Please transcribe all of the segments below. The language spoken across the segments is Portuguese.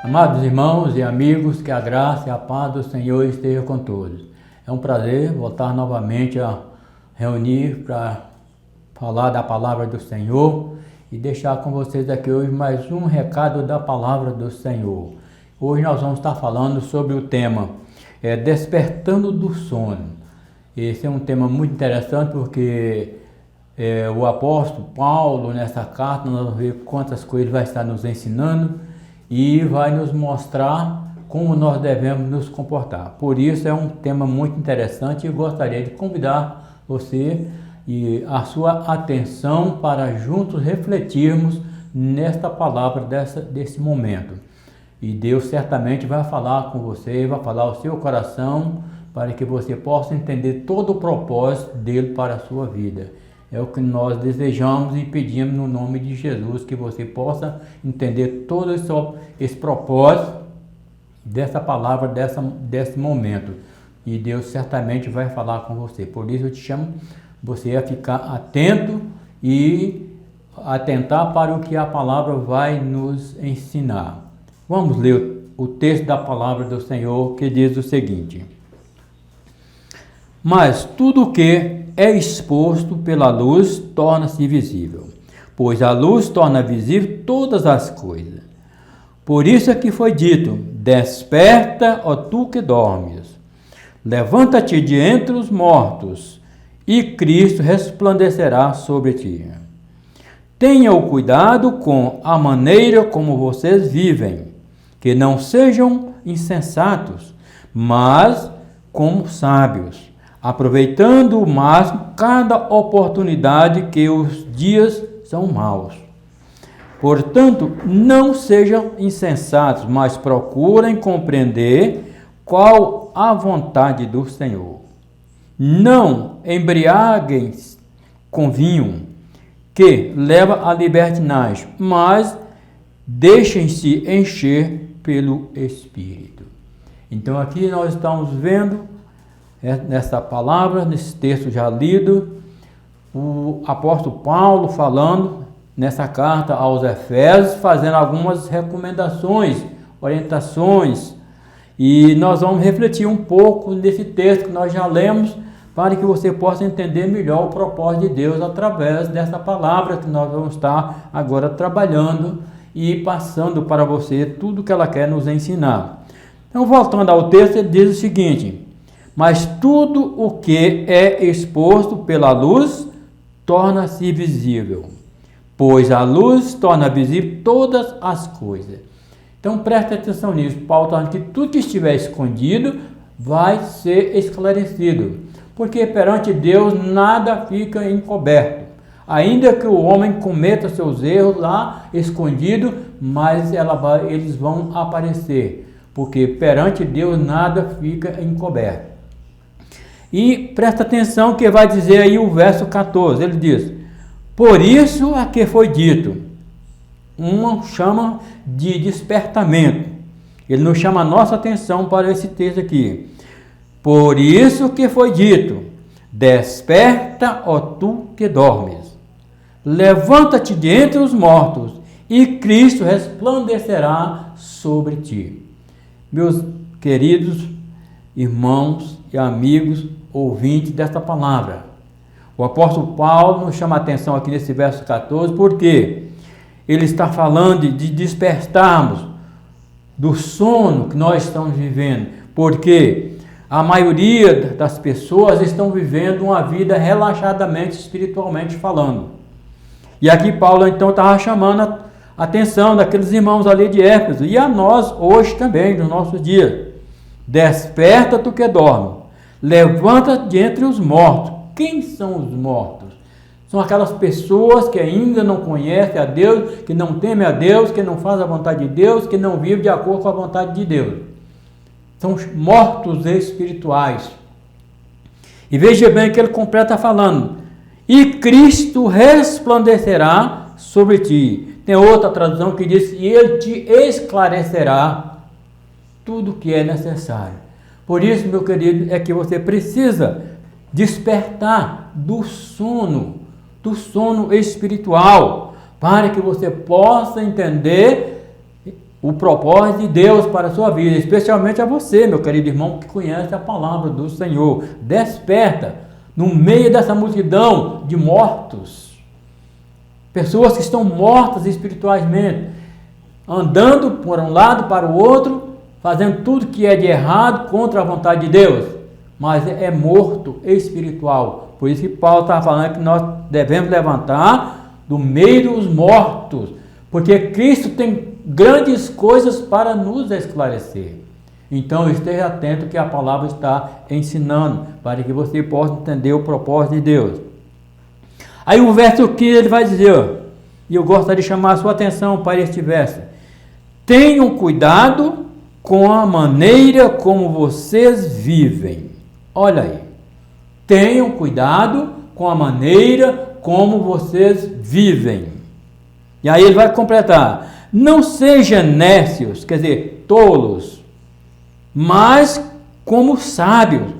Amados irmãos e amigos, que a graça e a paz do Senhor esteja com todos. É um prazer voltar novamente a reunir para falar da palavra do Senhor e deixar com vocês aqui hoje mais um recado da palavra do Senhor. Hoje nós vamos estar falando sobre o tema despertando do sono. Esse é um tema muito interessante porque o apóstolo Paulo, nessa carta, nós vamos ver quantas coisas vai estar nos ensinando e vai nos mostrar como nós devemos nos comportar. Por isso é um tema muito interessante e eu gostaria de convidar você e a sua atenção para juntos refletirmos nesta palavra desse momento. E Deus certamente vai falar com você, vai falar ao seu coração para que você possa entender todo o propósito dele para a sua vida. É o que nós desejamos e pedimos no nome de Jesus, que você possa entender todo esse propósito dessa palavra, desse momento. E Deus certamente vai falar com você. Por isso eu te chamo você a ficar atento e atentar para o que a palavra vai nos ensinar. Vamos ler o texto da palavra do Senhor, que diz o seguinte: mas tudo o que é exposto pela luz torna-se visível, pois a luz torna visível todas as coisas. Por isso é que foi dito: desperta, ó tu que dormes, levanta-te de entre os mortos, e Cristo resplandecerá sobre ti. Tenha o cuidado com a maneira como vocês vivem, que não sejam insensatos, mas como sábios, aproveitando o máximo cada oportunidade, que os dias são maus. Portanto, não sejam insensatos, mas procurem compreender qual a vontade do Senhor. Não embriaguem com vinho, que leva à libertinagem, mas deixem-se encher pelo Espírito. Então aqui nós estamos vendo nessa palavra, nesse texto já lido, o apóstolo Paulo falando nessa carta aos Efésios, fazendo algumas recomendações, orientações, e nós vamos refletir um pouco nesse texto que nós já lemos, para que você possa entender melhor o propósito de Deus através dessa palavra que nós vamos estar agora trabalhando e passando para você tudo que ela quer nos ensinar. Então, voltando ao texto, ele diz o seguinte: mas tudo o que é exposto pela luz torna-se visível, pois a luz torna visível todas as coisas. Então preste atenção nisso. Paulo está dizendo que tudo que estiver escondido vai ser esclarecido, porque perante Deus nada fica encoberto. Ainda que o homem cometa seus erros lá escondido, mas eles vão aparecer, porque perante Deus nada fica encoberto. E presta atenção que vai dizer aí o verso 14, ele diz: por isso é que foi dito, uma chama de despertamento. Ele nos chama a nossa atenção para esse texto aqui. Por isso que foi dito: desperta, ó tu que dormes, levanta-te de entre os mortos, e Cristo resplandecerá sobre ti. Meus queridos irmãos e amigos ouvintes desta palavra, o apóstolo Paulo nos chama a atenção aqui nesse verso 14, porque ele está falando de despertarmos do sono que nós estamos vivendo, porque a maioria das pessoas estão vivendo uma vida relaxadamente, espiritualmente falando. E aqui Paulo então estava chamando a atenção daqueles irmãos ali de Éfeso, e a nós hoje também, no nosso dia: desperta tu que dorme, levanta de entre os mortos. Quem são os mortos? São aquelas pessoas que ainda não conhecem a Deus, que não temem a Deus, que não fazem a vontade de Deus, que não vivem de acordo com a vontade de Deus. São os mortos espirituais. E veja bem que ele completa falando: e Cristo resplandecerá sobre ti. Tem outra tradução que diz: e ele te esclarecerá tudo o que é necessário. Por isso, meu querido, é que você precisa despertar do sono espiritual, para que você possa entender o propósito de Deus para a sua vida, especialmente a você, meu querido irmão, que conhece a palavra do Senhor. Desperta no meio dessa multidão de mortos, pessoas que estão mortas espiritualmente, andando por um lado para o outro, fazendo tudo que é de errado contra a vontade de Deus, mas é morto espiritual. Por isso que Paulo está falando que nós devemos levantar do meio dos mortos, porque Cristo tem grandes coisas para nos esclarecer. Então esteja atento que a palavra está ensinando, para que você possa entender o propósito de Deus. Aí o verso 15 ele vai dizer, e eu gostaria de chamar a sua atenção para este verso: tenham cuidado com a maneira como vocês vivem. Olha aí, tenham cuidado com a maneira como vocês vivem. E aí ele vai completar: não sejam nécios, quer dizer, tolos, mas como sábios.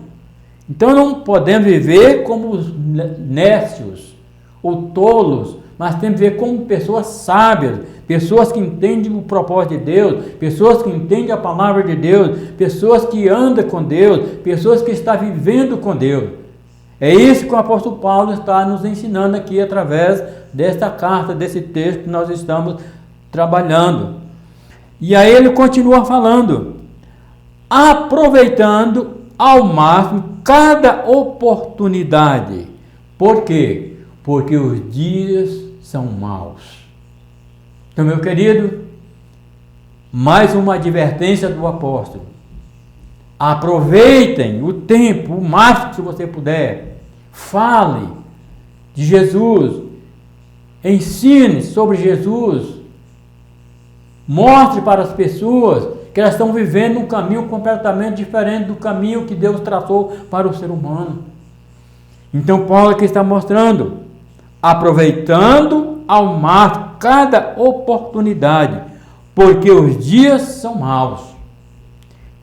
Então não podemos viver como os nécios ou tolos, mas temos que viver como pessoas sábias, pessoas que entendem o propósito de Deus, pessoas que entendem a palavra de Deus, pessoas que andam com Deus, pessoas que estão vivendo com Deus. É isso que o apóstolo Paulo está nos ensinando aqui através desta carta, desse texto que nós estamos trabalhando. E aí ele continua falando: aproveitando ao máximo cada oportunidade. Por quê? Porque os dias são maus. Então, meu querido, mais uma advertência do apóstolo: aproveitem o tempo, o máximo que você puder. Fale de Jesus, ensine sobre Jesus, mostre para as pessoas que elas estão vivendo um caminho completamente diferente do caminho que Deus traçou para o ser humano. Então Paulo aqui está mostrando, aproveitando ao máximo cada oportunidade, porque os dias são maus.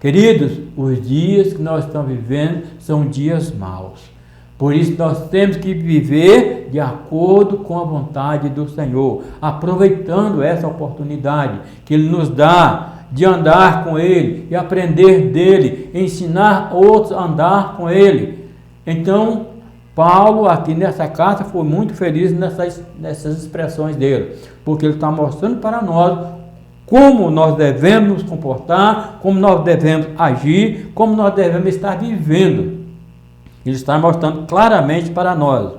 Queridos, os dias que nós estamos vivendo são dias maus. Por isso nós temos que viver de acordo com a vontade do Senhor, aproveitando essa oportunidade que Ele nos dá de andar com Ele e aprender dEle, ensinar outros a andar com Ele. Então, Paulo aqui nessa carta foi muito feliz nessas expressões dele, porque ele está mostrando para nós como nós devemos nos comportar, como nós devemos agir, como nós devemos estar vivendo. Ele está mostrando claramente para nós.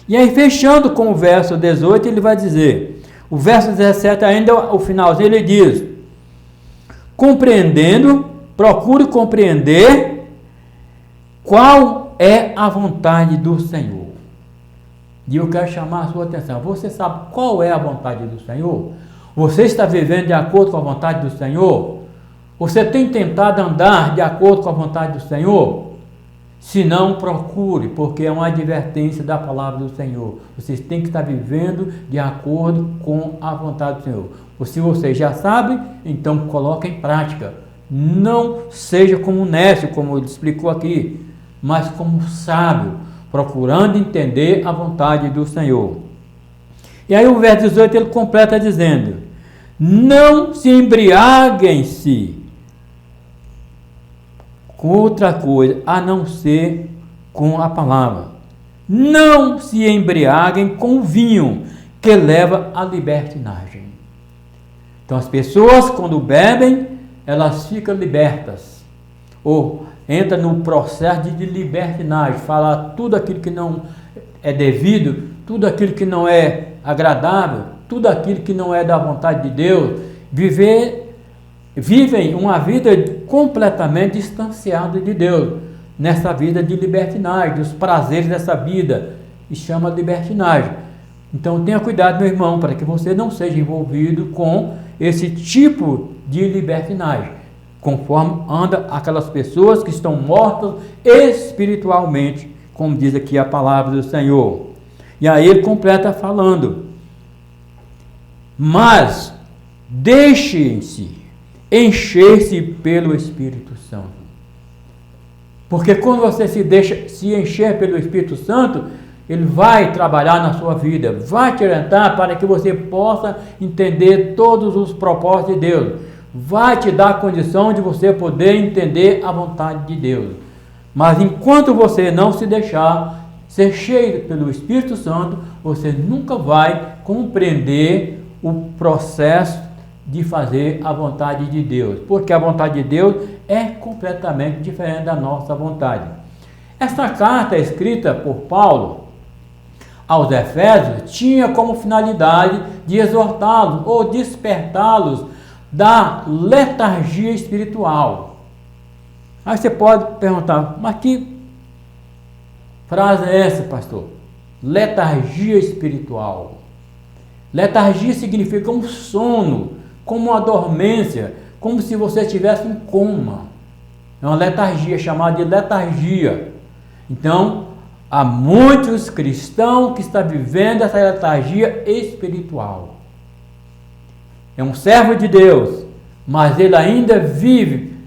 E aí, fechando com o verso 18, ele vai dizer, o verso 17 ainda, o finalzinho, ele diz: compreendendo, procure compreender qual é a vontade do Senhor. E eu quero chamar a sua atenção. Você sabe qual é a vontade do Senhor? Você está vivendo de acordo com a vontade do Senhor? Você tem tentado andar de acordo com a vontade do Senhor? Se não, procure, porque é uma advertência da palavra do Senhor. Vocês têm que estar vivendo de acordo com a vontade do Senhor. Se você já sabe, então coloque em prática. Não seja como nécio, como ele explicou aqui, mas como sábio, procurando entender a vontade do Senhor. E aí o verso 18 ele completa dizendo: não se embriaguem-se com outra coisa, a não ser com a palavra. Não se embriaguem com vinho, que leva à libertinagem. Então as pessoas, quando bebem, elas ficam libertas, ou entram no processo de libertinagem, falar tudo aquilo que não é devido, tudo aquilo que não é agradável, tudo aquilo que não é da vontade de Deus, vivem uma vida completamente distanciada de Deus, nessa vida de libertinagem, dos prazeres dessa vida, e chama libertinagem. Então tenha cuidado, meu irmão, para que você não seja envolvido com esse tipo de libertinagem, conforme anda aquelas pessoas que estão mortas espiritualmente, como diz aqui a palavra do Senhor. E aí ele completa falando: mas deixem-se encher-se pelo Espírito Santo. Porque quando você se deixa se encher pelo Espírito Santo, ele vai trabalhar na sua vida, vai te orientar para que você possa entender todos os propósitos de Deus. vai te dar a condição de você poder entender a vontade de Deus. Mas enquanto você não se deixar ser cheio pelo Espírito Santo, você nunca vai compreender o processo de fazer a vontade de Deus, porque a vontade de Deus é completamente diferente da nossa vontade. Esta carta escrita por Paulo aos Efésios tinha como finalidade de exortá-los ou despertá-los da letargia espiritual. Aí você pode perguntar, mas que frase é essa, pastor? Letargia espiritual. Letargia significa um sono, como uma dormência, como se você estivesse em coma. É uma letargia, chamada de letargia. Então, há muitos cristãos que estão vivendo essa letargia espiritual. É um servo de Deus, mas ele ainda vive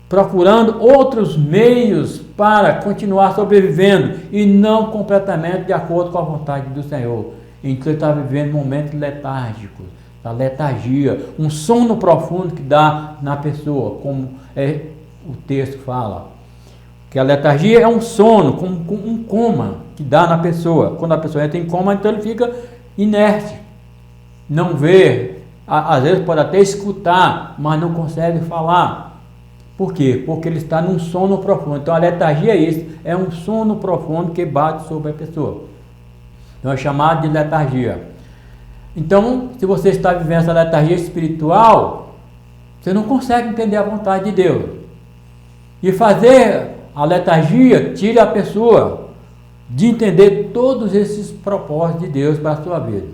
procurando outros meios para continuar sobrevivendo e não completamente de acordo com a vontade do Senhor. Então ele está vivendo momentos letárgicos, da letargia, um sono profundo que dá na pessoa, como o texto fala. Que a letargia é um sono, como um coma que dá na pessoa. Quando a pessoa entra em coma, então ele fica inerte, não vê, às vezes pode até escutar, mas não consegue falar. Por quê? Porque ele está num sono profundo. Então a letargia é isso, é um sono profundo que bate sobre a pessoa. Então é chamado de letargia. Então, se você está vivendo essa letargia espiritual, você não consegue entender a vontade de Deus. E fazer a letargia tira a pessoa de entender todos esses propósitos de Deus para a sua vida.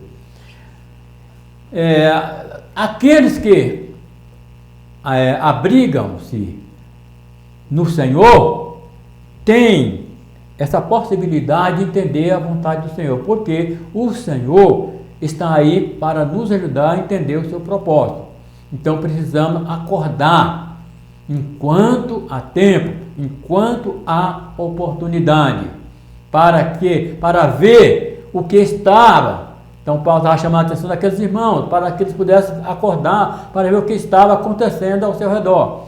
Aqueles que abrigam-se no Senhor têm essa possibilidade de entender a vontade do Senhor, porque o Senhor está aí para nos ajudar a entender o seu propósito. Então precisamos acordar enquanto há tempo, enquanto há oportunidade, para ver o que estava. Então Paulo estava chamando a atenção daqueles irmãos, para que eles pudessem acordar, para ver o que estava acontecendo ao seu redor.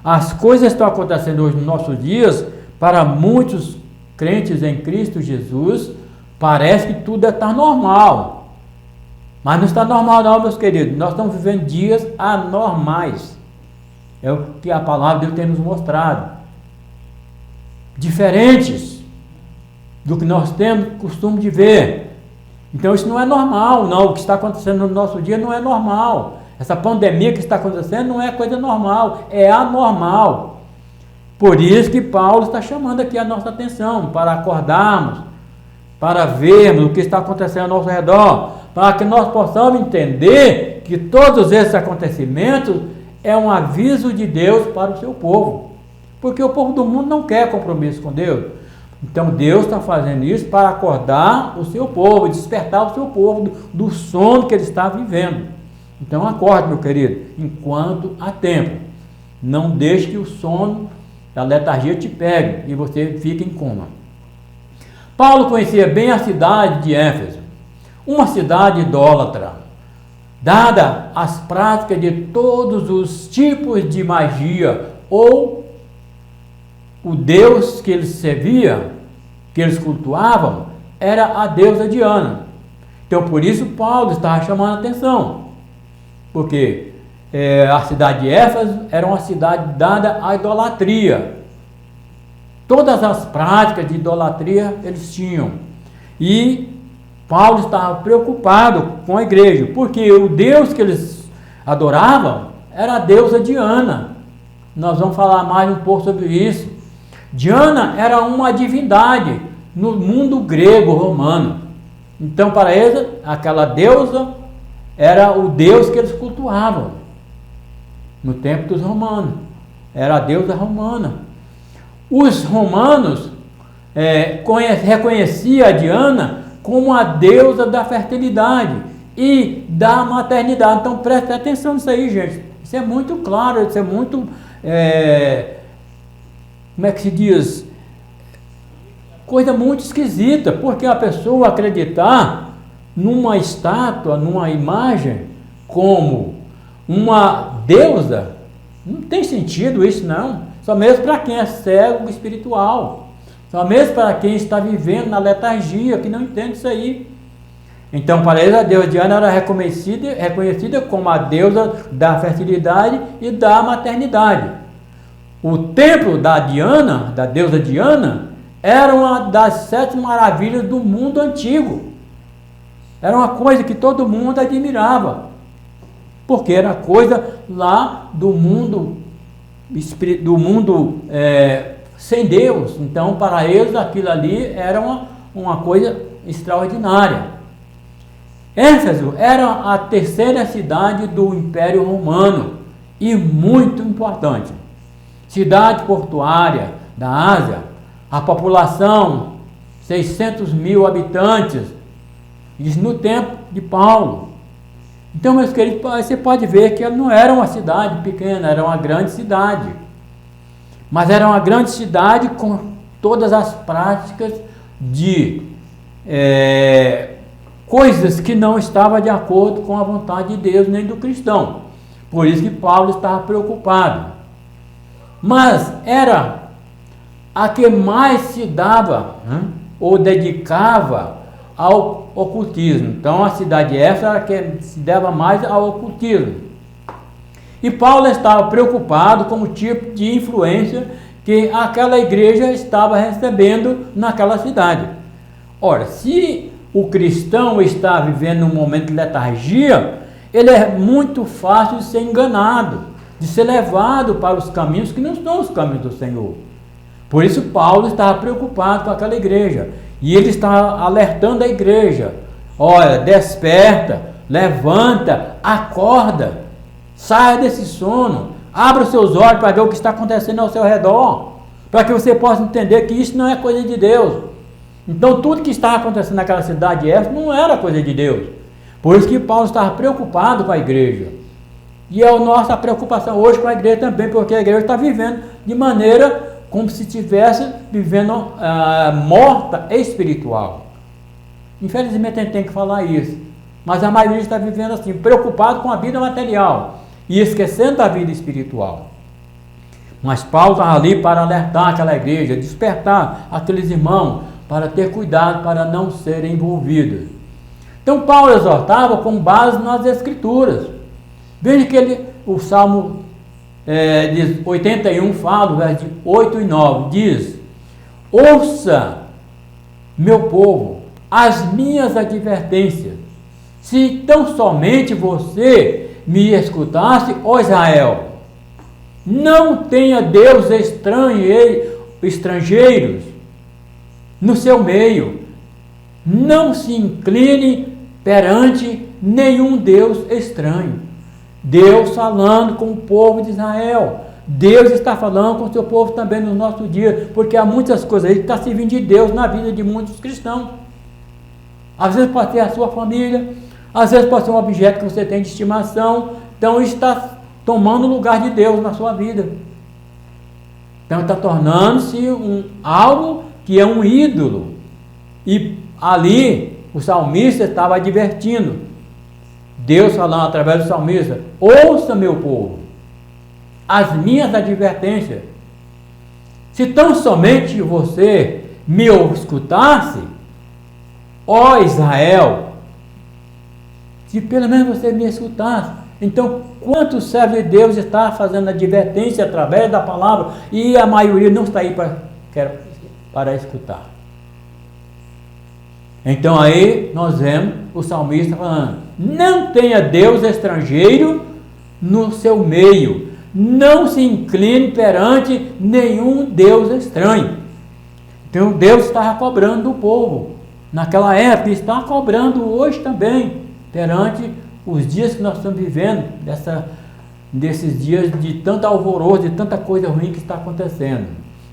As coisas estão acontecendo hoje nos nossos dias, para muitos crentes em Cristo Jesus, parece que tudo está normal. Mas não está normal não, meus queridos. Nós estamos vivendo dias anormais. É o que a palavra de Deus tem nos mostrado. Diferentes do que nós temos costume de ver. Então isso não é normal, não. O que está acontecendo no nosso dia não é normal. Essa pandemia que está acontecendo não é coisa normal, é anormal. Por isso que Paulo está chamando aqui a nossa atenção, para acordarmos, para vermos o que está acontecendo ao nosso redor, para que nós possamos entender que todos esses acontecimentos é um aviso de Deus para o seu povo. Porque o povo do mundo não quer compromisso com Deus. Então Deus está fazendo isso para acordar o seu povo, despertar o seu povo do sono que ele está vivendo. Então acorde, meu querido, enquanto há tempo. Não deixe que o sono, a letargia te pegue e você fique em coma. Paulo conhecia bem a cidade de Éfeso, uma cidade idólatra, dada as práticas de todos os tipos de magia, ou o Deus que eles serviam, que eles cultuavam, era a deusa Diana. Então por isso Paulo estava chamando a atenção, porque a cidade de Éfeso era uma cidade dada à idolatria. Todas as práticas de idolatria eles tinham. E Paulo estava preocupado com a igreja, porque o Deus que eles adoravam era a deusa Diana. Nós vamos falar mais um pouco sobre isso. Diana era uma divindade no mundo grego romano. Então para eles, aquela deusa era o Deus que eles cultuavam. No tempo dos romanos, era a deusa romana. Os romanos reconheciam a Diana como a deusa da fertilidade e da maternidade. Então preste atenção nisso aí, gente. Isso é muito claro, isso é muito, como é que se diz? Coisa muito esquisita, porque a pessoa acreditar numa estátua, numa imagem, como uma deusa. Não tem sentido isso, não. Só mesmo para quem é cego espiritual. Só mesmo para quem está vivendo na letargia, que não entende isso aí. Então, para eles, a deusa Diana era reconhecida como a deusa da fertilidade e da maternidade. O templo da Diana, da deusa Diana, era uma das 7 maravilhas do mundo antigo. Era uma coisa que todo mundo admirava, porque era coisa lá do mundo sem Deus. Então, para eles, aquilo ali era uma coisa extraordinária. Éfeso era a 3ª cidade do Império Romano e muito importante. Cidade portuária da Ásia, a população 600 mil habitantes, isso no tempo de Paulo. Então, meus queridos, você pode ver que ela não era uma cidade pequena, era uma grande cidade. Mas era uma grande cidade com todas as práticas de coisas que não estavam de acordo com a vontade de Deus nem do cristão. Por isso que Paulo estava preocupado. Mas era a que mais se dava, ou dedicava ao ocultismo. Então a cidade essa era a que se dava mais ao ocultismo. E Paulo estava preocupado com o tipo de influência que aquela igreja estava recebendo naquela cidade. Ora, se o cristão está vivendo um momento de letargia, ele é muito fácil de ser enganado, de ser levado para os caminhos que não são os caminhos do Senhor. Por isso Paulo estava preocupado com aquela igreja, e ele está alertando a igreja: olha, desperta, levanta, acorda, saia desse sono, abra os seus olhos para ver o que está acontecendo ao seu redor, para que você possa entender que isso não é coisa de Deus. Então tudo que estava acontecendo naquela cidade não era coisa de Deus. Por isso que Paulo estava preocupado com a igreja. E é a nossa preocupação hoje com a igreja também, porque a igreja está vivendo de maneira como se estivesse vivendo morta espiritual. Infelizmente a gente tem que falar isso. Mas a maioria está vivendo assim, preocupado com a vida material e esquecendo a vida espiritual. Mas Paulo estava ali para alertar aquela igreja, despertar aqueles irmãos para ter cuidado, para não serem envolvidos. Então Paulo exortava com base nas Escrituras. Veja que o Salmo 81 fala, verso 8 e 9, diz: ouça, meu povo, as minhas advertências, se tão somente você me escutasse, ó Israel, não tenha Deus estrangeiros no seu meio, não se incline perante nenhum Deus estranho. Deus falando com o povo de Israel, Deus está falando com o seu povo também no nosso dia, porque há muitas coisas aí que estão servindo de Deus na vida de muitos cristãos. Às vezes pode ser a sua família, às vezes pode ser um objeto que você tem de estimação, então está tomando o lugar de Deus na sua vida. Então está tornando-se algo que é um ídolo. E ali o salmista estava advertindo, Deus falando através do salmista: ouça, meu povo, as minhas advertências. Se tão somente você me escutasse, ó Israel, se pelo menos você me escutasse. Então, quantos servos de Deus está fazendo advertência através da palavra e a maioria não está aí para escutar? Então aí nós vemos o salmista falando: não tenha Deus estrangeiro no seu meio, não se incline perante nenhum Deus estranho. Então Deus estava cobrando do povo naquela época, e está cobrando hoje também, perante os dias que nós estamos vivendo, desses dias de tanto alvoroço, de tanta coisa ruim que está acontecendo.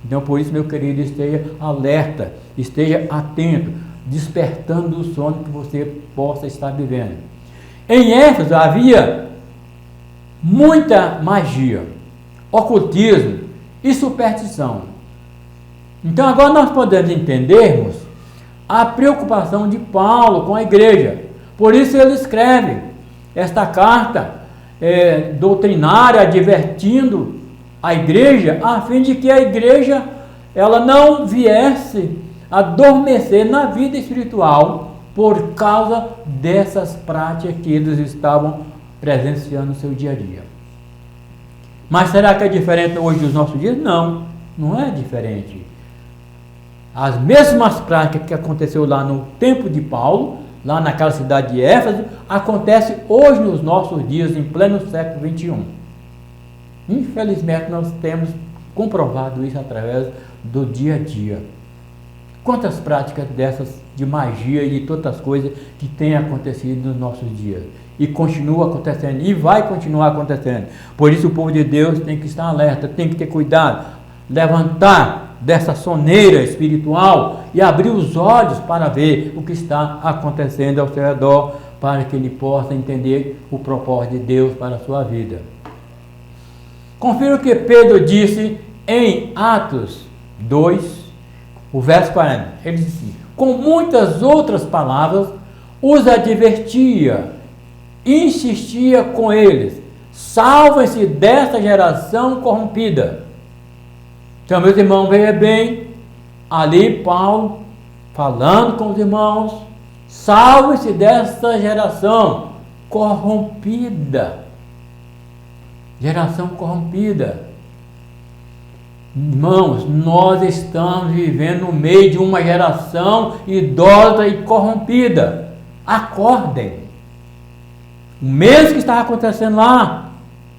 Então por isso, meu querido, esteja alerta, esteja atento, despertando do sono que você possa estar vivendo. Em Éfeso havia muita magia, ocultismo e superstição. Então agora nós podemos entendermos a preocupação de Paulo com a igreja. Por isso ele escreve esta carta doutrinária, advertindo a igreja, a fim de que a igreja ela não viesse a adormecer na vida espiritual por causa dessas práticas que eles estavam presenciando no seu dia a dia. Mas será que é diferente hoje dos nossos dias? Não, não é diferente. As mesmas práticas que aconteceu lá no tempo de Paulo, lá naquela cidade de Éfeso, acontece hoje nos nossos dias, em pleno século XXI. Infelizmente, nós temos comprovado isso através do dia a dia. Quantas práticas dessas de magia e de tantas coisas que têm acontecido nos nossos dias. E continua acontecendo, e vai continuar acontecendo. Por isso o povo de Deus tem que estar alerta, tem que ter cuidado, levantar dessa soneira espiritual e abrir os olhos para ver o que está acontecendo ao seu redor, para que ele possa entender o propósito de Deus para a sua vida. Confira o que Pedro disse em Atos 2, o verso 40. Ele disse: com muitas outras palavras os advertia, insistia com eles: salvem-se desta geração corrompida. Então, meus irmãos, veja bem, ali Paulo falando com os irmãos: salvem-se desta geração corrompida. Geração corrompida. Irmãos, nós estamos vivendo no meio de uma geração idólatra e corrompida. Acordem. O mesmo que estava acontecendo lá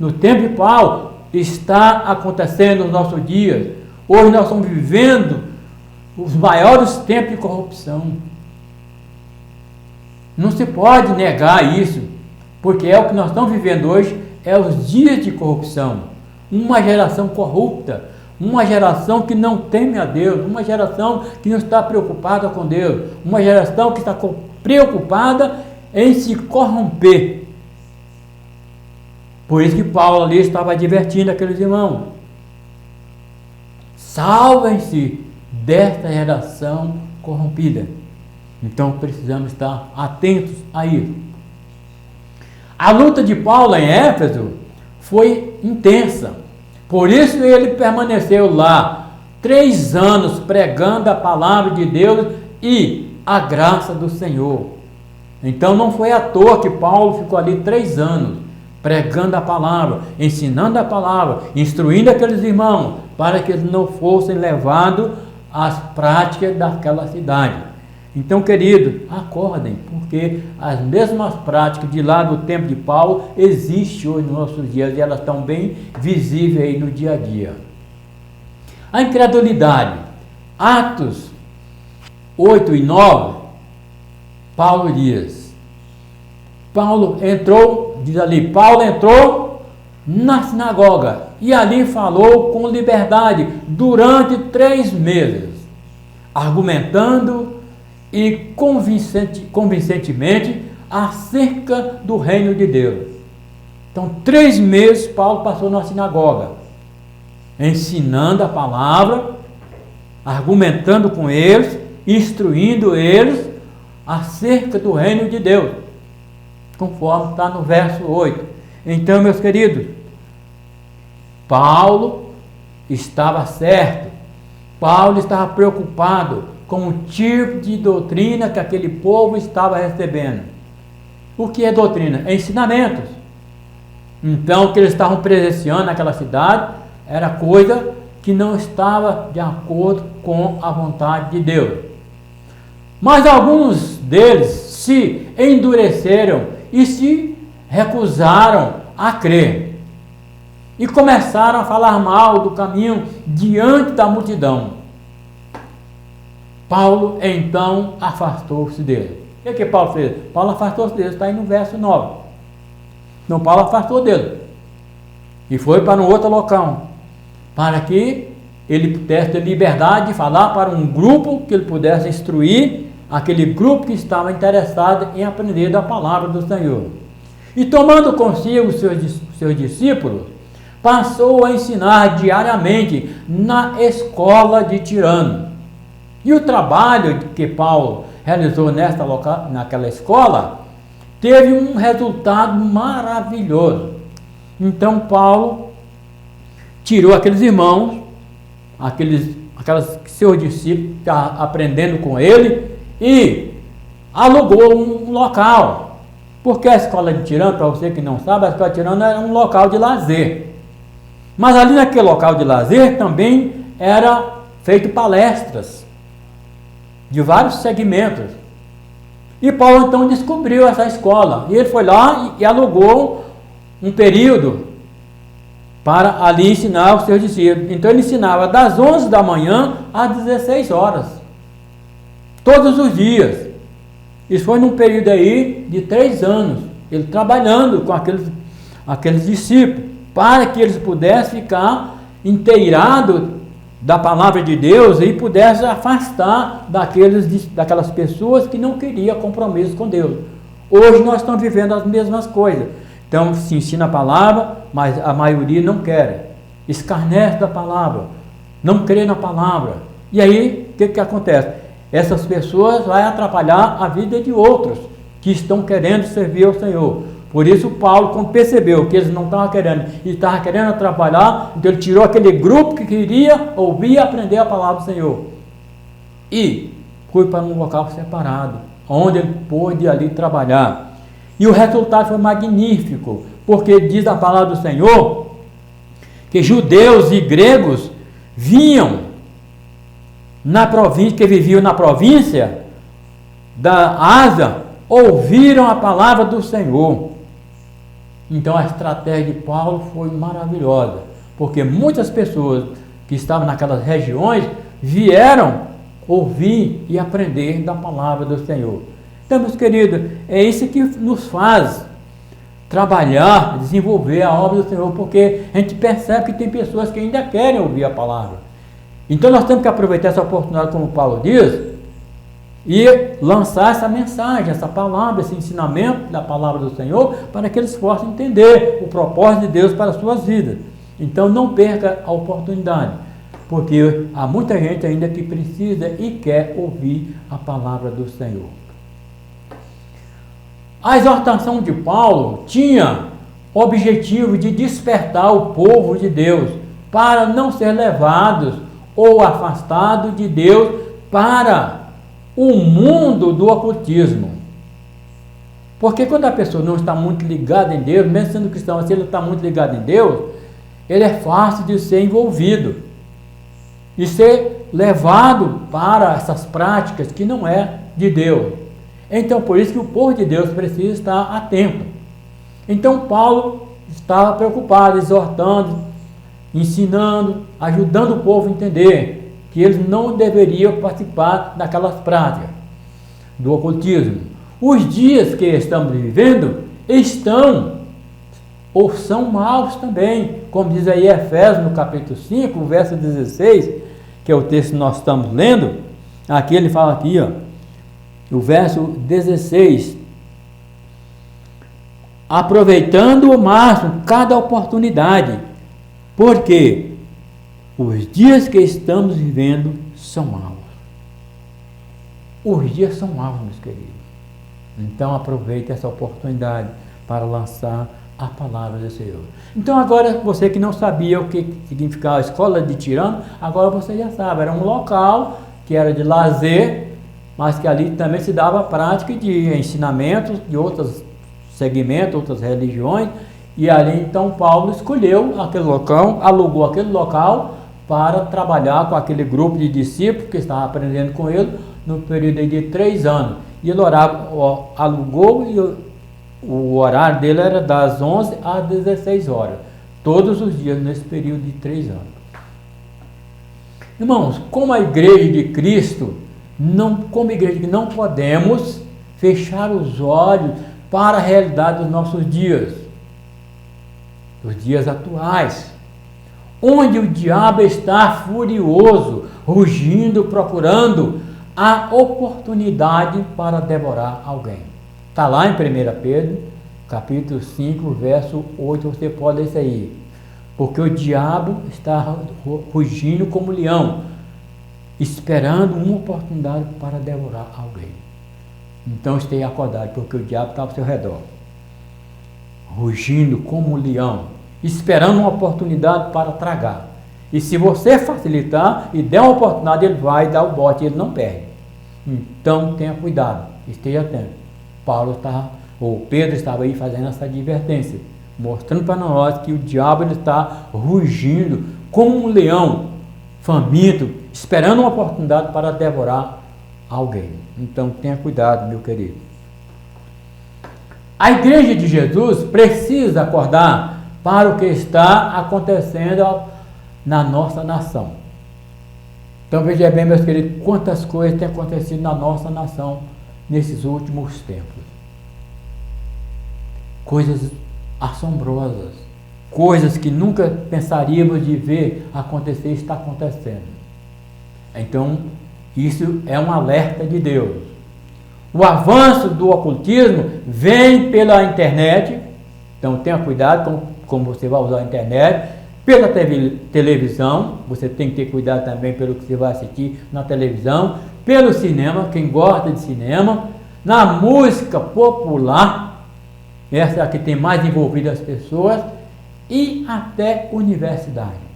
no tempo de Paulo está acontecendo nos nossos dias. Hoje nós estamos vivendo os maiores tempos de corrupção. Não se pode negar isso, porque é o que nós estamos vivendo hoje, é os dias de corrupção. Uma geração corrupta, uma geração que não teme a Deus, uma geração que não está preocupada com Deus, uma geração que está preocupada em se corromper. Por isso que Paulo ali estava advertindo aqueles irmãos: salvem-se desta geração corrompida. Então precisamos estar atentos a isso. A luta de Paulo em Éfeso foi intensa. Por isso ele permaneceu lá 3 anos pregando a palavra de Deus e a graça do Senhor. Então não foi à toa que Paulo ficou ali 3 anos pregando a palavra, ensinando a palavra, instruindo aqueles irmãos para que eles não fossem levados às práticas daquela cidade. Então, queridos, acordem, porque as mesmas práticas de lá do tempo de Paulo existem hoje nos nossos dias e elas estão bem visíveis aí no dia a dia. A incredulidade. Atos 8 e 9, Paulo diz: Paulo entrou na sinagoga e ali falou com liberdade durante 3 meses, argumentando e convincentemente acerca do reino de Deus. Então, 3 meses Paulo passou na sinagoga, ensinando a palavra, argumentando com eles, instruindo eles acerca do reino de Deus, conforme está no verso 8. Então, meus queridos, Paulo estava certo, Paulo estava preocupado com o tipo de doutrina que aquele povo estava recebendo. O que é doutrina? É ensinamentos. Então, o que eles estavam presenciando naquela cidade era coisa que não estava de acordo com a vontade de Deus. Mas alguns deles se endureceram e se recusaram a crer. E começaram a falar mal do caminho diante da multidão. Paulo, então, afastou-se dele. O que Paulo fez? Paulo afastou-se dele, está aí no verso 9. Então, Paulo afastou dele. E foi para um outro local, para que ele pudesse ter liberdade de falar para um grupo, que ele pudesse instruir aquele grupo que estava interessado em aprender da palavra do Senhor. E tomando consigo seus discípulos, passou a ensinar diariamente na escola de Tirano. E o trabalho que Paulo realizou naquela escola teve um resultado maravilhoso. Então Paulo tirou aqueles irmãos, aquelas seus discípulos que estavam aprendendo com ele, e alugou um local. Porque a escola de Tirano, para você que não sabe, a escola de Tirano era um local de lazer. Mas ali naquele local de lazer também era feito palestras de vários segmentos. E Paulo então descobriu essa escola. E ele foi lá e alugou um período para ali ensinar os seus discípulos. Então ele ensinava das 11 da manhã às 16 horas. Todos os dias. Isso foi num período aí de 3 anos. Ele trabalhando com aqueles discípulos, para que eles pudessem ficar inteirados da palavra de Deus e pudessem afastar daquelas pessoas que não queriam compromisso com Deus. Hoje nós estamos vivendo as mesmas coisas. Então se ensina a palavra, mas a maioria não quer. Escarnece da palavra, não crê na palavra. E aí, o que acontece? Essas pessoas vão atrapalhar a vida de outros que estão querendo servir ao Senhor. Por isso Paulo, quando percebeu que eles não estavam querendo e estavam querendo atrapalhar, então ele tirou aquele grupo que queria ouvir e aprender a palavra do Senhor. E foi para um local separado, onde ele pôde ali trabalhar. E o resultado foi magnífico, porque diz a palavra do Senhor que judeus e gregos vinham na província, que viviam na província da Ásia, ouviram a palavra do Senhor. Então a estratégia de Paulo foi maravilhosa, porque muitas pessoas que estavam naquelas regiões vieram ouvir e aprender da palavra do Senhor. Então, meus queridos, é isso que nos faz trabalhar, desenvolver a obra do Senhor, porque a gente percebe que tem pessoas que ainda querem ouvir a palavra. Então nós temos que aproveitar essa oportunidade, como Paulo diz, e lançar essa mensagem, essa palavra, esse ensinamento da palavra do Senhor, para que eles possam entender o propósito de Deus para as suas vidas. Então não perca a oportunidade, porque há muita gente ainda que precisa e quer ouvir a palavra do Senhor. A exortação de Paulo tinha o objetivo de despertar o povo de Deus para não ser levados ou afastados de Deus para o mundo do ocultismo. Porque quando a pessoa não está muito ligada em Deus, mesmo sendo cristão, se ele está muito ligado em Deus, ele é fácil de ser envolvido e ser levado para essas práticas que não é de Deus. Então, por isso que o povo de Deus precisa estar atento. Então, Paulo estava preocupado, exortando, ensinando, ajudando o povo a entender que eles não deveriam participar daquelas práticas do ocultismo. Os dias que estamos vivendo estão ou são maus também, como diz aí Efésios no capítulo 5, verso 16, que é o texto que nós estamos lendo. Aqui ele fala aqui, ó, o verso 16, aproveitando ao máximo cada oportunidade, porque os dias que estamos vivendo são maus. Os dias são maus, meus queridos. Então aproveite essa oportunidade para lançar a palavra do Senhor. Então agora, você que não sabia o que significava a escola de Tirano, agora você já sabe, era um local que era de lazer, mas que ali também se dava prática de ensinamentos de outros segmentos, outras religiões, e ali então Paulo escolheu aquele local, alugou aquele local para trabalhar com aquele grupo de discípulos que estavam aprendendo com ele no período de 3 anos. E ele alugou e o horário dele era das 11 às 16 horas, todos os dias nesse período de 3 anos. Irmãos, como a igreja de Cristo, como igreja que não podemos fechar os olhos para a realidade dos nossos dias, dos dias atuais, onde o diabo está furioso, rugindo, procurando a oportunidade para devorar alguém. Está lá em 1 Pedro, capítulo 5, verso 8, você pode ler isso aí. Porque o diabo está rugindo como leão, esperando uma oportunidade para devorar alguém. Então esteja acordado, porque o diabo está ao seu redor, rugindo como leão, esperando uma oportunidade para tragar. E se você facilitar e der uma oportunidade, ele vai dar o bote, ele não perde. Então tenha cuidado, esteja atento. Pedro estava aí fazendo essa advertência, mostrando para nós que o diabo ele está rugindo como um leão faminto, esperando uma oportunidade para devorar alguém. Então tenha cuidado, meu querido. A igreja de Jesus precisa acordar para o que está acontecendo na nossa nação. Então veja bem, meus queridos, quantas coisas têm acontecido na nossa nação nesses últimos tempos. Coisas assombrosas, coisas que nunca pensaríamos de ver acontecer, está acontecendo. Então, isso é um alerta de Deus. O avanço do ocultismo vem pela internet, então tenha cuidado com como você vai usar a internet, pela televisão, você tem que ter cuidado também pelo que você vai assistir na televisão, pelo cinema, quem gosta de cinema, na música popular, essa é a que tem mais envolvido as pessoas, e até universidade.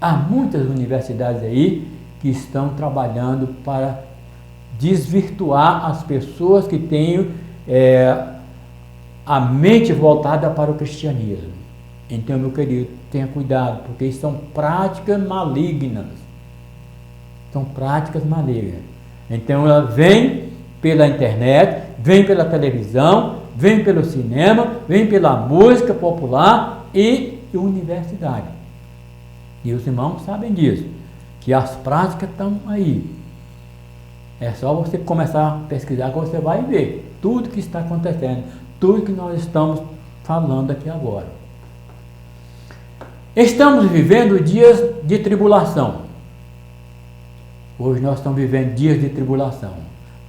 Há muitas universidades aí que estão trabalhando para desvirtuar as pessoas que têm a mente voltada para o cristianismo. Então, meu querido, tenha cuidado, porque isso são práticas malignas. São práticas malignas. Então, ela vem pela internet, vem pela televisão, vem pelo cinema, vem pela música popular e universidade. E os irmãos sabem disso, que as práticas estão aí. É só você começar a pesquisar que você vai ver tudo que está acontecendo, tudo que nós estamos falando aqui agora. Estamos vivendo dias de tribulação. Hoje nós estamos vivendo dias de tribulação.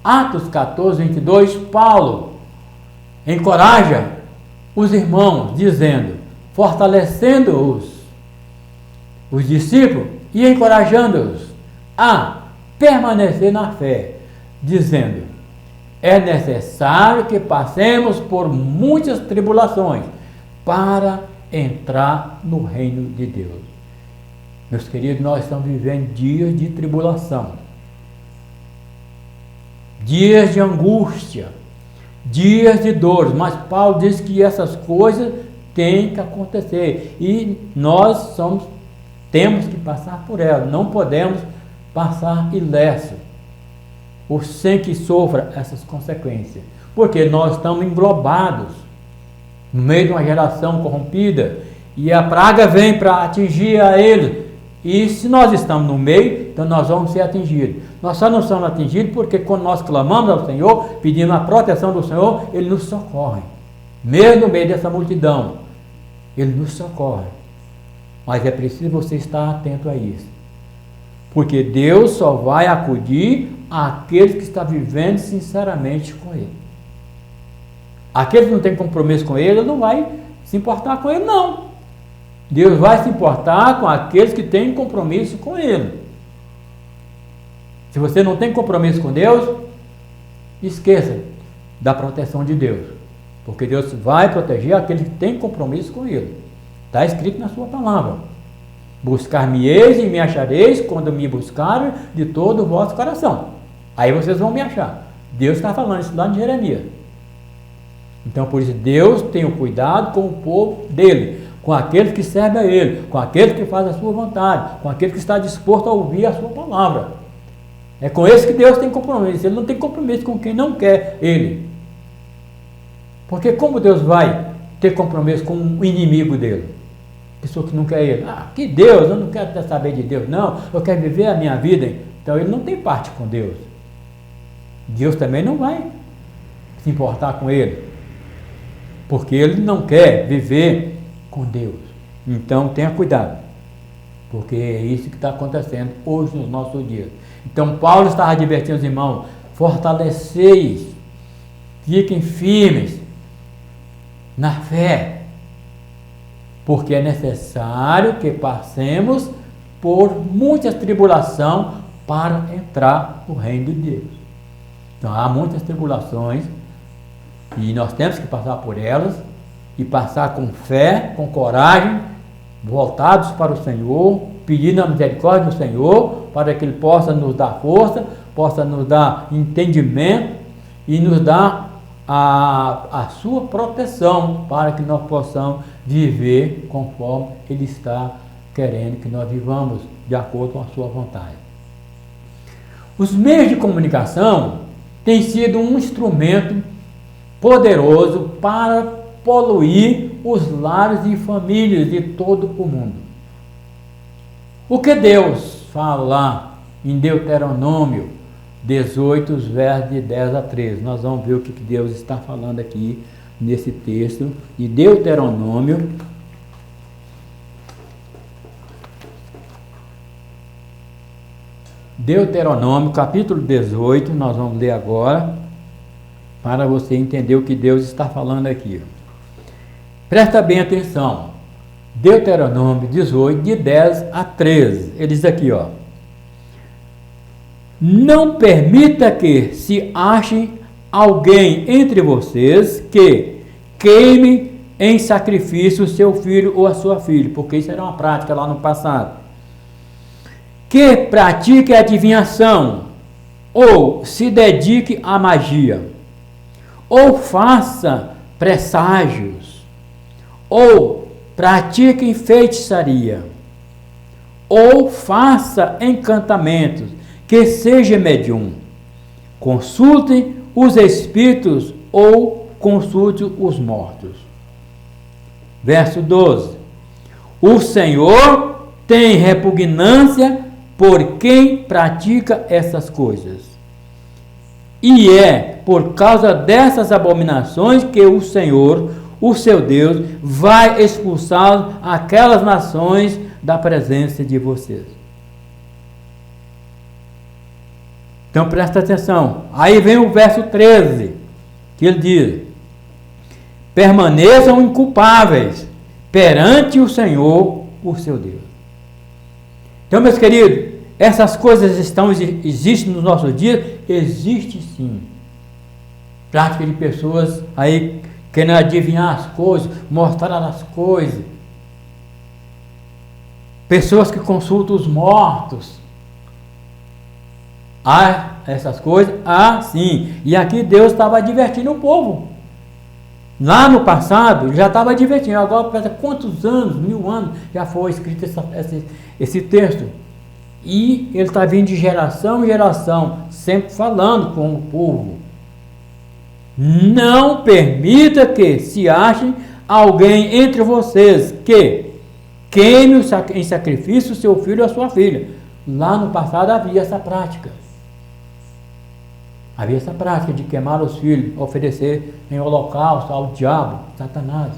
Atos 14, 22, Paulo encoraja os irmãos, dizendo, fortalecendo-os, os discípulos, e encorajando-os a permanecer na fé, dizendo, é necessário que passemos por muitas tribulações para entrar no reino de Deus. Meus queridos, nós estamos vivendo dias de tribulação, dias de angústia, dias de dores, mas Paulo diz que essas coisas têm que acontecer e nós temos que passar por elas, não podemos passar ileso ou sem que sofra essas consequências, porque nós estamos englobados no meio de uma geração corrompida, e a praga vem para atingir a eles, e se nós estamos no meio, então nós vamos ser atingidos. Nós só não somos atingidos porque quando nós clamamos ao Senhor, pedimos a proteção do Senhor, Ele nos socorre, mesmo no meio dessa multidão, Ele nos socorre, mas é preciso você estar atento a isso, porque Deus só vai acudir àqueles que estão vivendo sinceramente com Ele. Aquele que não tem compromisso com Ele, não vai se importar com Ele, não. Deus vai se importar com aqueles que têm compromisso com Ele. Se você não tem compromisso com Deus, esqueça da proteção de Deus, porque Deus vai proteger aqueles que têm compromisso com Ele. Está escrito na sua palavra. Buscar-me-eis e me achareis quando me buscarem de todo o vosso coração. Aí vocês vão me achar. Deus está falando isso lá em Jeremias. Então, por isso, Deus tem o cuidado com o povo dele, com aqueles que servem a Ele, com aqueles que fazem a sua vontade, com aqueles que está disposto a ouvir a sua palavra. É com esse que Deus tem compromisso. Ele não tem compromisso com quem não quer Ele. Porque como Deus vai ter compromisso com o inimigo dele? Pessoa que não quer Ele. Ah, que Deus, eu não quero saber de Deus, não. Eu quero viver a minha vida. Então, ele não tem parte com Deus. Deus também não vai se importar com ele, porque ele não quer viver com Deus. Então tenha cuidado, porque é isso que está acontecendo hoje nos nossos dias. Então Paulo está advertindo os irmãos, fortaleceis, fiquem firmes na fé, porque é necessário que passemos por muitas tribulações para entrar no reino de Deus. Então há muitas tribulações, e nós temos que passar por elas, e passar com fé, com coragem, voltados para o Senhor, pedindo a misericórdia do Senhor, para que Ele possa nos dar força, possa nos dar entendimento e nos dar a sua proteção, para que nós possamos viver conforme Ele está querendo que nós vivamos, de acordo com a sua vontade. Os meios de comunicação têm sido um instrumento poderoso para poluir os lares e famílias de todo o mundo. O que Deus fala lá em Deuteronômio 18, os versos de 10 a 13. Nós vamos ver o que Deus está falando aqui nesse texto de Deuteronômio. Deuteronômio, capítulo 18, nós vamos ler agora, para você entender o que Deus está falando aqui. Presta bem atenção. Deuteronômio 18, de 10 a 13. Ele diz aqui, ó: não permita que se ache alguém entre vocês que queime em sacrifício o seu filho ou a sua filha, porque isso era uma prática lá no passado. Que pratique adivinhação, ou se dedique à magia, ou faça presságios, ou pratique feitiçaria, ou faça encantamentos, que seja médium. Consulte os espíritos ou consulte os mortos. Verso 12. O Senhor tem repugnância por quem pratica essas coisas. E é por causa dessas abominações que o Senhor, o seu Deus, vai expulsar aquelas nações da presença de vocês. Então presta atenção. Aí vem o verso 13, que ele diz: permaneçam inculpáveis perante o Senhor, o seu Deus. Então, meus queridos, essas coisas existem nos nossos dias? Existe sim. Prática de pessoas aí querendo adivinhar as coisas, mostrar as coisas. Pessoas que consultam os mortos. Há essas coisas? Ah, sim. E aqui Deus estava advertindo o povo. Lá no passado, ele já estava advertindo. Agora, pensa quantos anos, 1000 anos, já foi escrito esse texto. E ele está vindo de geração em geração, sempre falando com o povo. Não permita que se ache alguém entre vocês que queime em sacrifício o seu filho ou a sua filha. Lá no passado havia essa prática. Havia essa prática de queimar os filhos, oferecer em holocausto ao diabo, Satanás.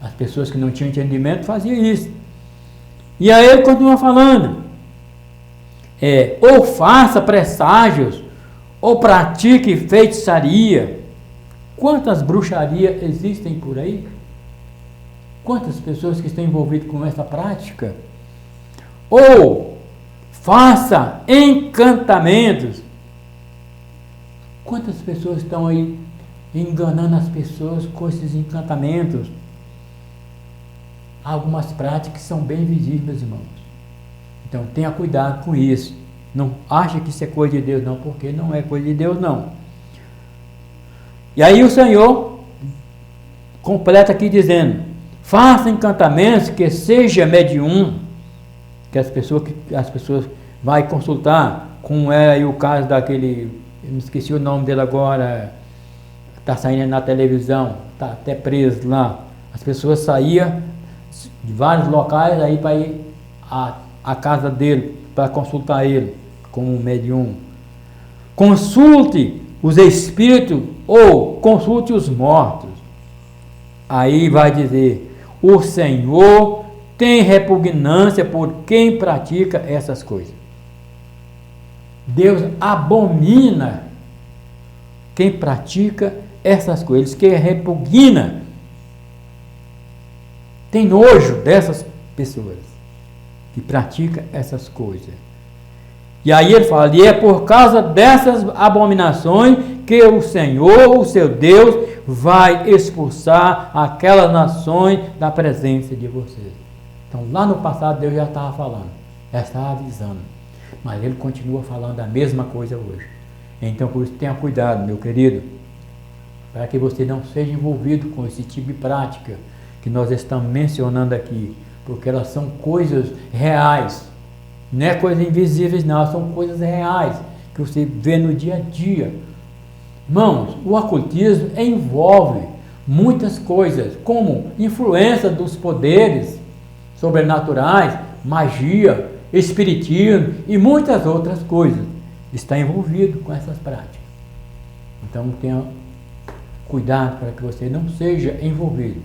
As pessoas que não tinham entendimento faziam isso. E aí ele continua falando. Ou faça presságios, ou pratique feitiçaria. Quantas bruxarias existem por aí? Quantas pessoas que estão envolvidas com essa prática? Ou faça encantamentos. Quantas pessoas estão aí enganando as pessoas com esses encantamentos? Algumas práticas são bem visíveis, irmãos. Então tenha cuidado com isso. Não acha que isso é coisa de Deus, não, porque não é coisa de Deus, não. E aí o Senhor completa aqui dizendo: faça encantamentos, que seja medium, que as pessoas vão consultar, como é aí o caso daquele, eu me esqueci o nome dele agora, está saindo na televisão, está até preso lá. As pessoas saíam de vários locais aí para ir à casa dele, para consultar ele como medium. Consulte os espíritos ou consulte os mortos. Aí vai dizer: o Senhor tem repugnância por quem pratica essas coisas. Deus abomina quem pratica essas coisas, que repugna, tem nojo dessas pessoas que praticam essas coisas. E aí ele fala: e é por causa dessas abominações que o Senhor, o seu Deus, vai expulsar aquelas nações da presença de vocês. Então, lá no passado, Deus já estava falando, já estava avisando, mas Ele continua falando a mesma coisa hoje. Então, por isso, tenha cuidado, meu querido, para que você não seja envolvido com esse tipo de prática que nós estamos mencionando aqui, porque elas são coisas reais, não é coisas invisíveis não, são coisas reais, que você vê no dia a dia. Irmãos, o ocultismo envolve muitas coisas, como influência dos poderes sobrenaturais, magia, espiritismo e muitas outras coisas. Está envolvido com essas práticas. Então tenha cuidado para que você não seja envolvido.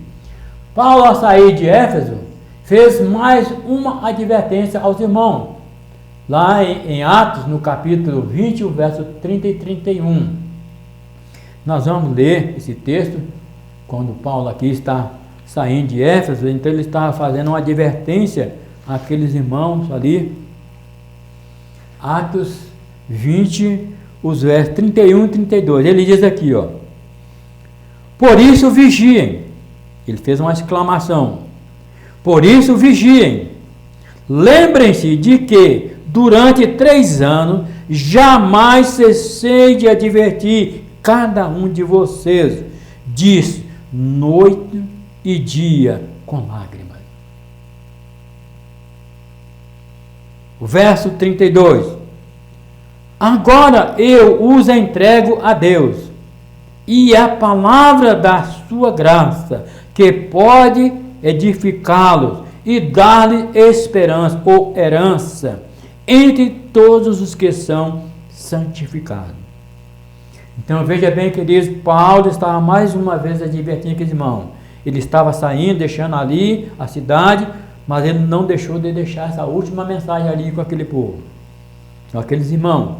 Paulo, ao sair de Éfeso, fez mais uma advertência aos irmãos. Lá em Atos, no capítulo 20, o verso 30 e 31. Nós vamos ler esse texto, quando Paulo aqui está saindo de Éfeso, então ele estava fazendo uma advertência àqueles irmãos ali. Atos 20, os versos 31 e 32. Ele diz aqui, ó: por isso vigiem. Ele fez uma exclamação. Por isso vigiem. Lembrem-se de que durante 3 anos jamais cessei de advertir cada um de vocês, diz, noite e dia com lágrimas. O verso 32. Agora eu os entrego a Deus e a palavra da sua graça, que pode edificá-los e dar-lhe esperança ou herança entre todos os que são santificados. Então veja bem, queridos, Paulo estava mais uma vez advertindo aqueles irmãos. Ele estava saindo, deixando ali a cidade, mas ele não deixou de deixar essa última mensagem ali com aquele povo, com aqueles irmãos.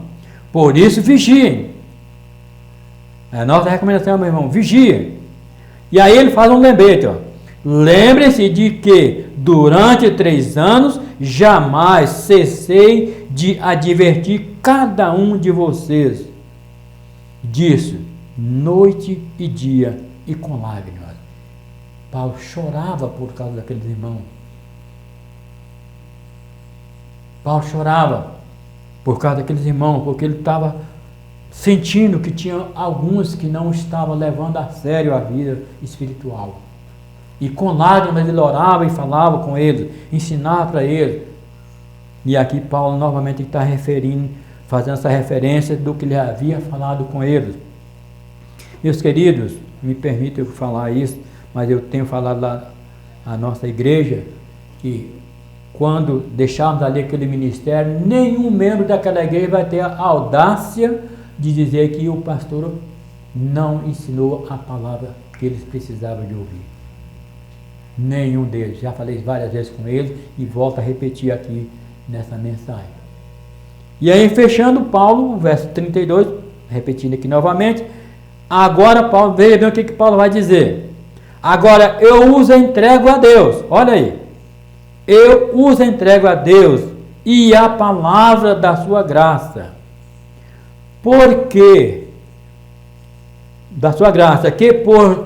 Por isso vigiem. É a nossa recomendação, meu irmão, vigiem. E aí ele faz um lembrete, ó. Lembre-se de que durante 3 anos jamais cessei de advertir cada um de vocês disso, noite e dia e com lágrimas. Paulo chorava por causa daqueles irmãos. Paulo chorava por causa daqueles irmãos, porque ele estava sentindo que tinha alguns que não estavam levando a sério a vida espiritual. E com lágrimas ele orava e falava com eles, ensinava para eles. E aqui Paulo novamente está referindo, fazendo essa referência do que ele havia falado com eles. Meus queridos, me permitam eu falar isso, mas eu tenho falado lá à nossa igreja que quando deixarmos ali aquele ministério, nenhum membro daquela igreja vai ter a audácia de dizer que o pastor não ensinou a palavra que eles precisavam de ouvir. Nenhum deles. Já falei várias vezes com eles e volto a repetir aqui nessa mensagem. E aí, fechando Paulo, o verso 32, repetindo aqui novamente. Agora, Paulo, veja bem o que Paulo vai dizer. Agora, eu os entrego a Deus. Olha aí. Eu os entrego a Deus e a palavra da sua graça. Porque da sua graça, que pode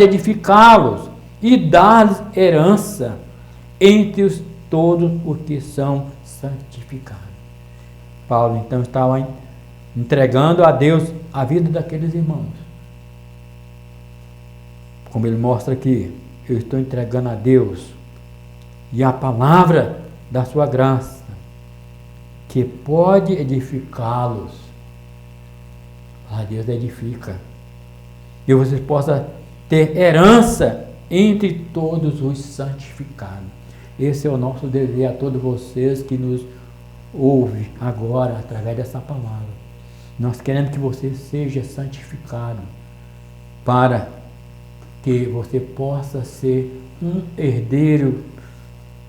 edificá-los e dar-lhes herança entre todos os que são santificados. Paulo então estava entregando a Deus a vida daqueles irmãos. Como ele mostra aqui, eu estou entregando a Deus e a palavra da sua graça, que pode edificá-los. A Deus edifica. E você possa ter herança entre todos os santificados. Esse é o nosso dever a todos vocês que nos ouvem agora através dessa palavra. Nós queremos que você seja santificado para que você possa ser um herdeiro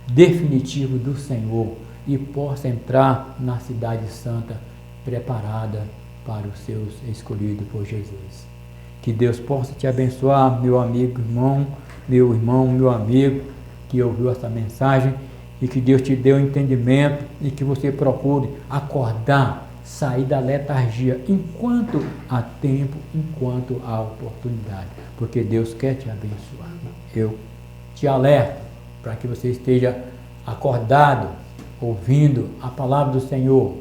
definitivo do Senhor e possa entrar na cidade santa preparada para os seus escolhidos por Jesus. Que Deus possa te abençoar, meu amigo, meu irmão, meu amigo, que ouviu essa mensagem, e que Deus te dê o entendimento e que você procure acordar sair da letargia enquanto há tempo, enquanto há oportunidade, porque Deus quer te abençoar. Eu te alerto para que você esteja acordado, ouvindo a palavra do Senhor.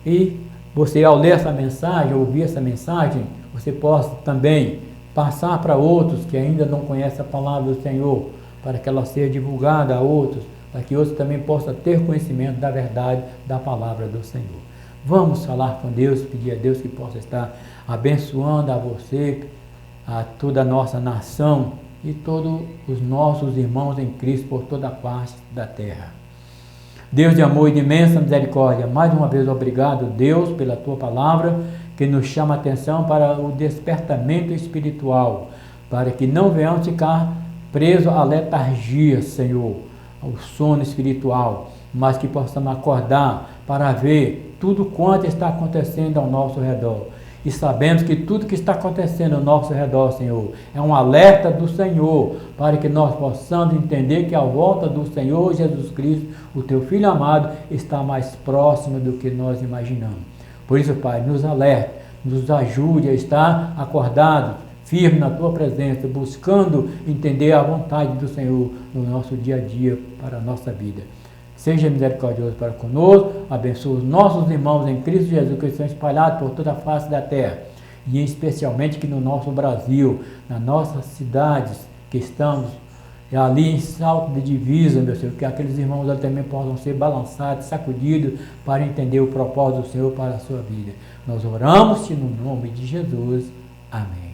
E você, ao ler essa mensagem, ouvir essa mensagem, você possa também passar para outros que ainda não conhecem a palavra do Senhor, para que ela seja divulgada a outros, para que outros também possam ter conhecimento da verdade da palavra do Senhor. Vamos falar com Deus, pedir a Deus que possa estar abençoando a você, a toda a nossa nação e todos os nossos irmãos em Cristo por toda a parte da terra. Deus de amor e de imensa misericórdia, mais uma vez obrigado, Deus, pela Tua palavra, que nos chama a atenção para o despertamento espiritual, para que não venhamos ficar presos à letargia, Senhor, ao sono espiritual, mas que possamos acordar para ver tudo quanto está acontecendo ao nosso redor. E sabemos que tudo que está acontecendo ao nosso redor, Senhor, é um alerta do Senhor, para que nós possamos entender que a volta do Senhor Jesus Cristo, o Teu Filho amado, está mais próxima do que nós imaginamos. Por isso, Pai, nos alerte, nos ajude a estar acordados, firme na Tua presença, buscando entender a vontade do Senhor no nosso dia a dia para a nossa vida. Seja misericordioso para conosco, abençoe os nossos irmãos em Cristo Jesus, que estão espalhados por toda a face da terra, e especialmente que no nosso Brasil, nas nossas cidades que estamos ali em salto de divisa, meu Senhor, que aqueles irmãos ali também possam ser balançados, sacudidos, para entender o propósito do Senhor para a sua vida. Nós oramos-te no nome de Jesus. Amém.